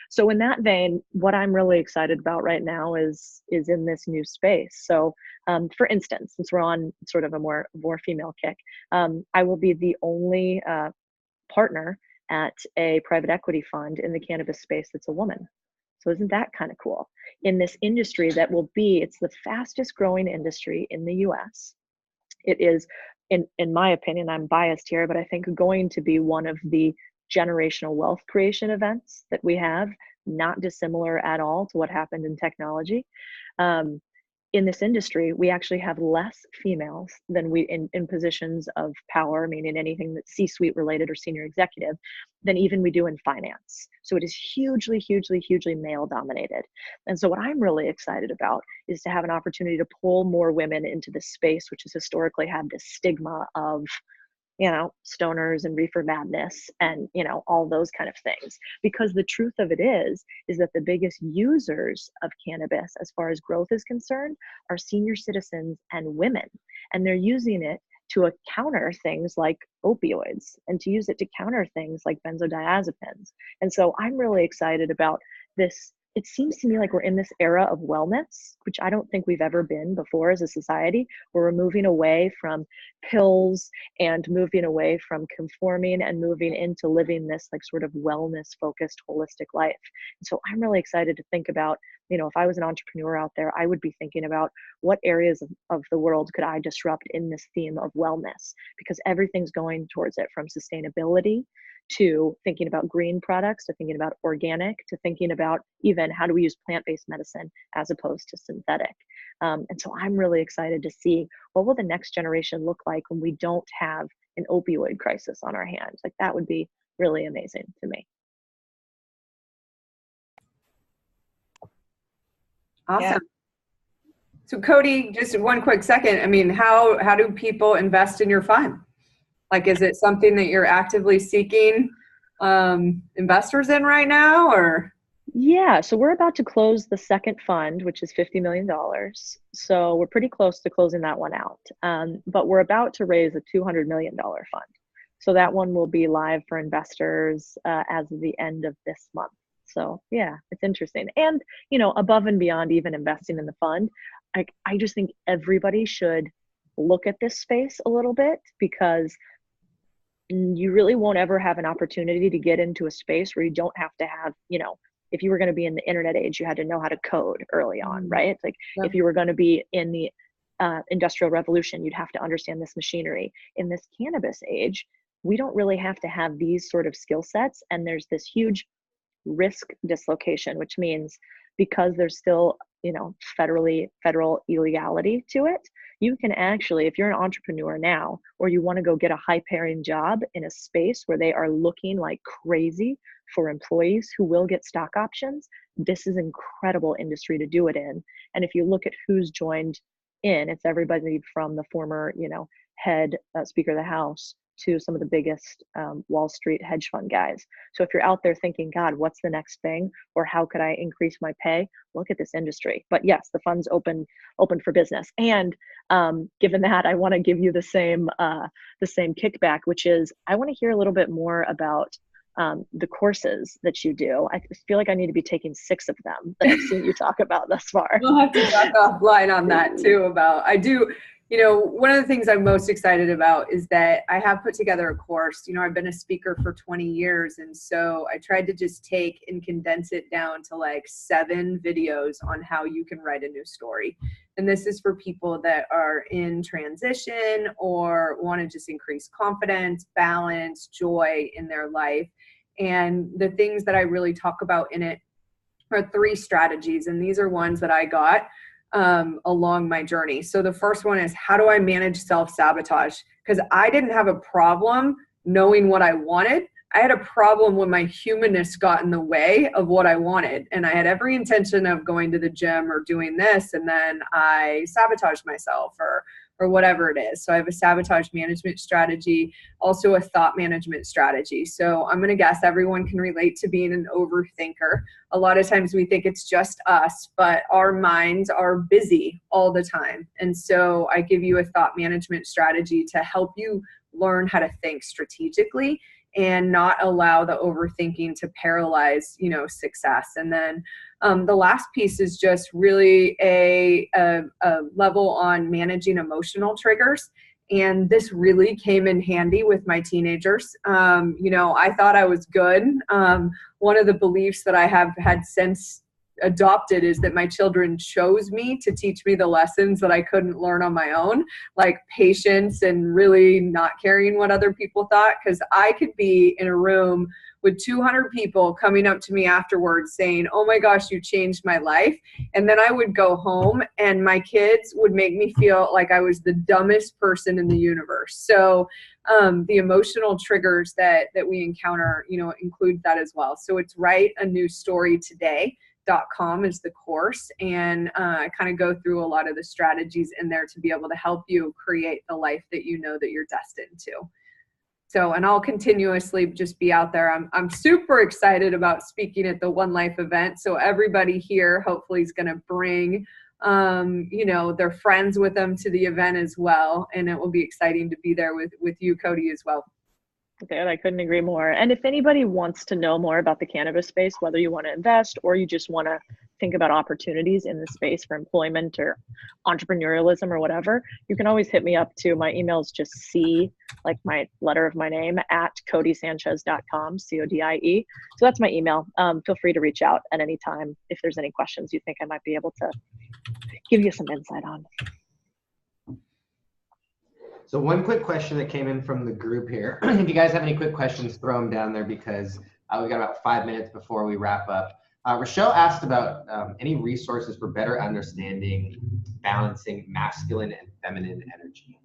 So in that vein, what I'm really excited about right now is in this new space. So for instance, since we're on sort of a more female kick, I will be the only partner at a private equity fund in the cannabis space that's a woman. So isn't that kind of cool? In this industry that will be, it's the fastest growing industry in the US. It is, in my opinion, I'm biased here, but I think going to be one of the generational wealth creation events that we have, not dissimilar at all to what happened in technology. In this industry, we actually have less females than we in positions of power, meaning anything that's C-suite related or senior executive, than even we do in finance. So it is hugely, hugely, hugely male dominated. And so what I'm really excited about is to have an opportunity to pull more women into this space, which has historically had this stigma of, stoners and reefer madness and, all those kind of things. Because the truth of it is that the biggest users of cannabis, as far as growth is concerned, are senior citizens and women. And they're using it to counter things like opioids, and to use it to counter things like benzodiazepines. And so I'm really excited about this. It seems to me like we're in this era of wellness, which I don't think we've ever been before as a society, where we're moving away from pills and moving away from conforming and moving into living this like sort of wellness focused holistic life. And so I'm really excited to think about, if I was an entrepreneur out there, I would be thinking about what areas of the world could I disrupt in this theme of wellness, because everything's going towards it, from sustainability to thinking about green products, to thinking about organic, to thinking about even how do we use plant-based medicine as opposed to synthetic. And so I'm really excited to see what will the next generation look like when we don't have an opioid crisis on our hands. Like, that would be really amazing to me. Awesome. Yeah. So Codie, just one quick second. I mean, how do people invest in your fund? Like, is it something that you're actively seeking investors in right now, or? Yeah, so we're about to close the second fund, which is $50 million. So we're pretty close to closing that one out. But we're about to raise a $200 million fund. So that one will be live for investors as of the end of this month. So yeah, it's interesting. And, above and beyond even investing in the fund, I just think everybody should look at this space a little bit, because you really won't ever have an opportunity to get into a space where you don't have to have, if you were going to be in the internet age, you had to know how to code early on, right? It's like, if you were going to be in the industrial revolution, you'd have to understand this machinery. In this cannabis age, we don't really have to have these sort of skill sets. And there's this huge risk dislocation, which means because there's still federal illegality to it. You can actually, if you're an entrepreneur now, or you want to go get a high paying job in a space where they are looking like crazy for employees who will get stock options, this is incredible industry to do it in. And if you look at who's joined in, it's everybody from the former, head Speaker of the House to some of the biggest Wall Street hedge fund guys. So if you're out there thinking, God, what's the next thing? Or how could I increase my pay? Look at this industry. But yes, the fund's open for business. And given that, I want to give you the same kickback, which is I want to hear a little bit more about the courses that you do. I feel like I need to be taking 6 of them that I've seen you talk about thus far. We'll have to talk offline on that too I do. One of the things I'm most excited about is that I have put together a course. I've been a speaker for 20 years. And so I tried to just take and condense it down to like 7 videos on how you can write a new story. And this is for people that are in transition or want to just increase confidence, balance, joy in their life. And the things that I really talk about in it are 3 strategies. And these are ones that I got along my journey. So the first one is, how do I manage self-sabotage? Because I didn't have a problem knowing what I wanted. I had a problem when my humanness got in the way of what I wanted. And I had every intention of going to the gym or doing this. And then I sabotaged myself or whatever it is. So I have a sabotage management strategy, also a thought management strategy. So I'm going to guess everyone can relate to being an overthinker. A lot of times we think it's just us, but our minds are busy all the time. And so I give you a thought management strategy to help you learn how to think strategically and not allow the overthinking to paralyze, success. And then the last piece is just really a level on managing emotional triggers. And this really came in handy with my teenagers. I thought I was good. One of the beliefs that I have had since adopted is that my children chose me to teach me the lessons that I couldn't learn on my own, like patience and really not caring what other people thought. Because I could be in a room with 200 people coming up to me afterwards saying, oh my gosh, you changed my life. And then I would go home and my kids would make me feel like I was the dumbest person in the universe. So the emotional triggers that we encounter, include that as well. So it's Write a New Story Today.com is the course, and I kind of go through a lot of the strategies in there to be able to help you create the life that you know that you're destined to. So, and I'll continuously just be out there. I'm super excited about speaking at the One Life event. So everybody here hopefully is going to bring their friends with them to the event as well, and it will be exciting to be there with you, Codie, as well. Okay, I couldn't agree more. And if anybody wants to know more about the cannabis space, whether you want to invest or you just want to think about opportunities in the space for employment or entrepreneurialism or whatever, you can always hit me up too. My email is just C, like my letter of my name, at CodieSanchez.com, CODIE. So that's my email. Feel free to reach out at any time if there's any questions you think I might be able to give you some insight on. So one quick question that came in from the group here. If you guys have any quick questions, throw them down there because we got about 5 minutes before we wrap up. Rochelle asked about any resources for better understanding balancing masculine and feminine energy.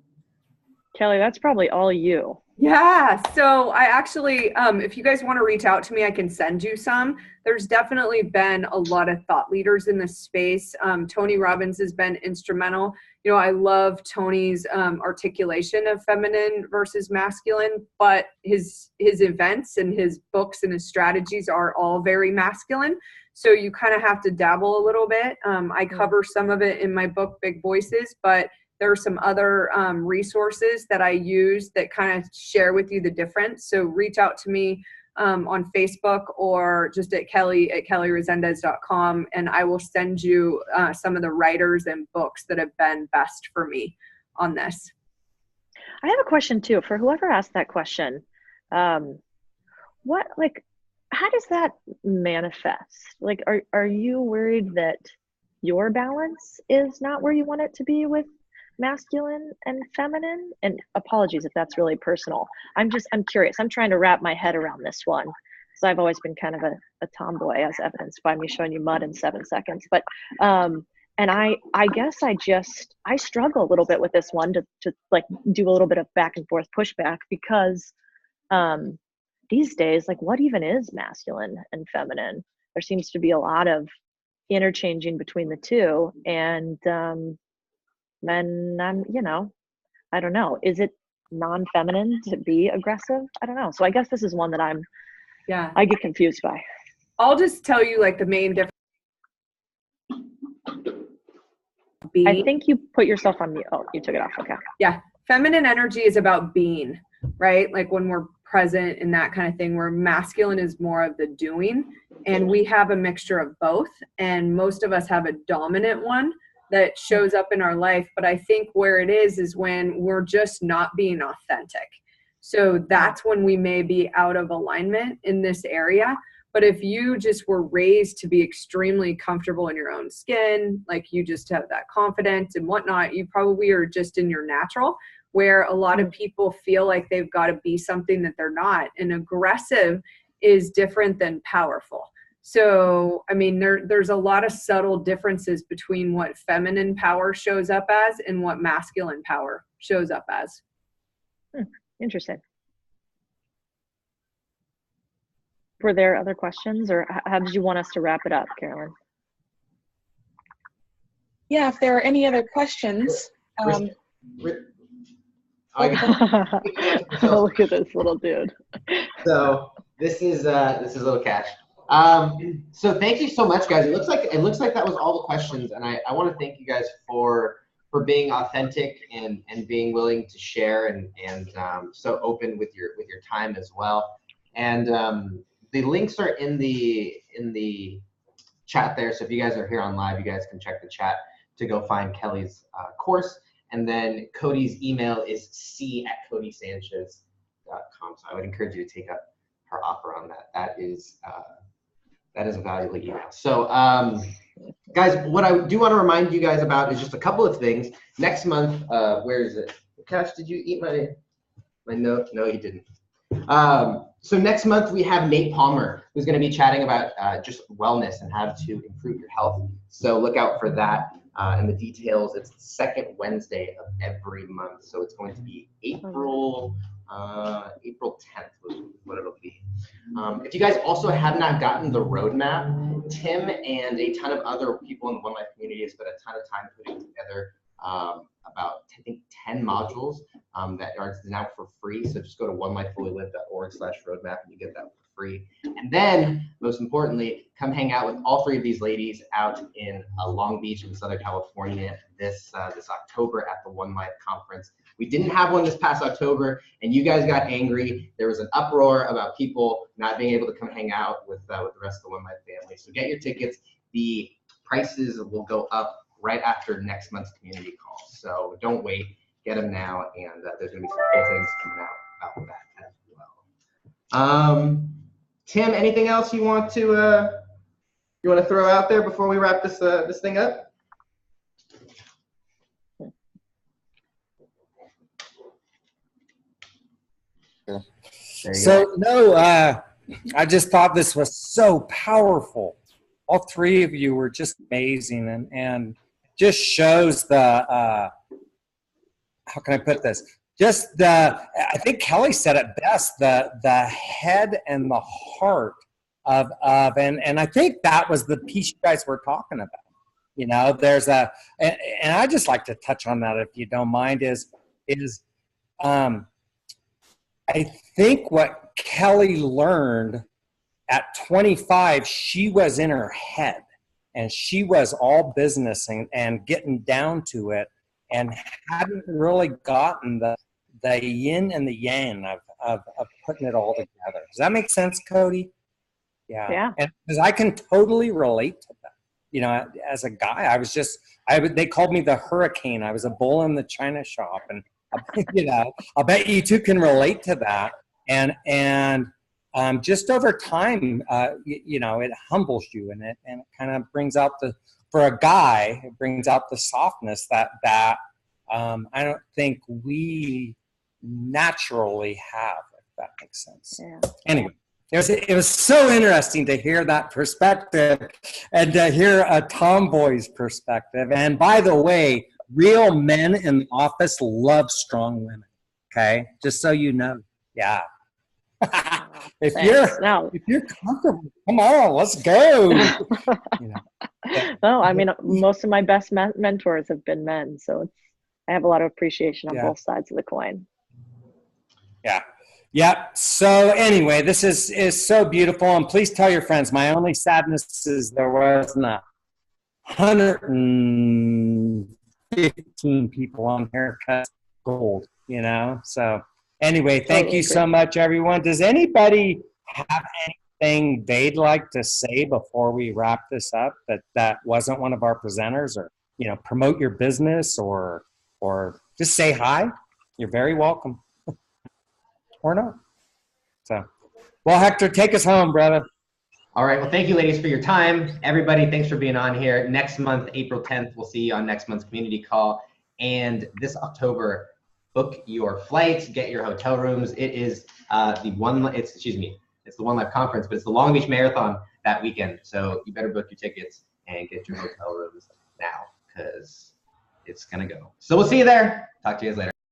Kelly, that's probably all you. Yeah, so I actually, if you guys want to reach out to me, I can send you some. There's definitely been a lot of thought leaders in this space. Tony Robbins has been instrumental. I love Tony's articulation of feminine versus masculine, but his events and his books and his strategies are all very masculine. So you kind of have to dabble a little bit. I cover some of it in my book, Big Voices, but there are some other resources that I use that kind of share with you the difference. So reach out to me on Facebook or just at Kelly@KellyResendez.com, and I will send you some of the writers and books that have been best for me on this. I have a question too for whoever asked that question. How does that manifest? Like, are you worried that your balance is not where you want it to be with masculine and feminine? And apologies if that's really personal. I'm curious. I'm trying to wrap my head around this one. because I've always been kind of a tomboy, as evidenced by me showing you mud in 7 seconds. But and I guess I struggle a little bit with this one to like do a little bit of back and forth pushback, because these days, like, what even is masculine and feminine? There seems to be a lot of interchanging between the two, and then I'm, I don't know, is it non-feminine to be aggressive? I don't know. So I guess this is one that I get confused by. I'll just tell you, like, the main difference. I think you put yourself on mute. Oh, you took it off. Okay. Yeah. Feminine energy is about being, right? Like when we're present and that kind of thing, where masculine is more of the doing. And we have a mixture of both. And most of us have a dominant one that shows up in our life. But I think where it is when we're just not being authentic. So that's when we may be out of alignment in this area. But if you just were raised to be extremely comfortable in your own skin, like you just have that confidence and whatnot, you probably are just in your natural, where a lot of people feel like they've got to be something that they're not. And aggressive is different than powerful. So, I mean, there's a lot of subtle differences between what feminine power shows up as and what masculine power shows up as. Interesting. Were there other questions, or how did you want us to wrap it up, Carolyn? Yeah, if there are any other questions. Oh, look at this little dude. So this is a little catch. So thank you so much, guys. It looks like that was all the questions, and I want to thank you guys for being authentic and being willing to share and so open with your time as well. And the links are in the chat there. So if you guys are here on live, you guys can check the chat to go find Kelly's course. And then Codie's email is c@codiesanchez.com. So I would encourage you to take up her offer on that. That is a valuable email. So guys, what I do want to remind you guys about is just a couple of things. Next month, where is it? Cash, did you eat my note? No, you didn't. So next month we have Nate Palmer, who's going to be chatting about just wellness and how to improve your health. So look out for that and the details. It's the second Wednesday of every month. So it's going to be April 10th was what it'll be. If you guys also have not gotten the roadmap, Tim and a ton of other people in the One Life community have spent a ton of time putting together about, I think, 10 modules that are now for free. So just go to onelifefullylive.org/roadmap and you get that for free. And then, most importantly, come hang out with all three of these ladies out in Long Beach in Southern California this October at the One Life conference. We didn't have one this past October, and you guys got angry. There was an uproar about people not being able to come hang out with the rest of the One Life family. So get your tickets. The prices will go up right after next month's community call. So don't wait, get them now, and there's gonna be some cool things coming out about that as well. Tim, anything else you want to throw out there before we wrap this thing up? So no, I just thought this was so powerful. All three of you were just amazing, and just shows the how can I put this? Just I think Kelly said it best, the head and the heart of and I think that was the piece you guys were talking about. You know, there's and I just like to touch on that, if you don't mind, is I think what Kelly learned at 25, she was in her head and she was all business and getting down to it, and hadn't really gotten the yin and the yang of putting it all together. Does that make sense, Codie? Yeah. And because I can totally relate to that. You know, as a guy, they called me the hurricane. I was a bull in the china shop, and you know, I'll bet you two can relate to that. And just over time, you know, it humbles you, and it kind of brings out for a guy, it brings out the softness that I don't think we naturally have, if that makes sense. Yeah. Anyway, it was so interesting to hear that perspective and to hear a tomboy's perspective. And by the way, real men in the office love strong women. Okay, just so you know. Yeah. if you're comfortable, come on, let's go. You know. No, I mean, most of my best mentors have been men, so I have a lot of appreciation on both sides of the coin. Yeah. Yep. So anyway, this is so beautiful, and please tell your friends. My only sadness is there wasn't 115 people on Haircut Gold. You know. So anyway, thank you so much, everyone. Does anybody have anything they'd like to say before we wrap this up? That wasn't one of our presenters, or promote your business, or just say hi. You're very welcome. Or not. So, well, Hector, take us home, brother. All right. Well, thank you, ladies, for your time. Everybody, thanks for being on here. Next month, April 10th, we'll see you on next month's community call. And this October, book your flights, get your hotel rooms. It is it's the One Life Conference, but it's the Long Beach Marathon that weekend. So you better book your tickets and get your hotel rooms now, because it's gonna go. So we'll see you there. Talk to you guys later.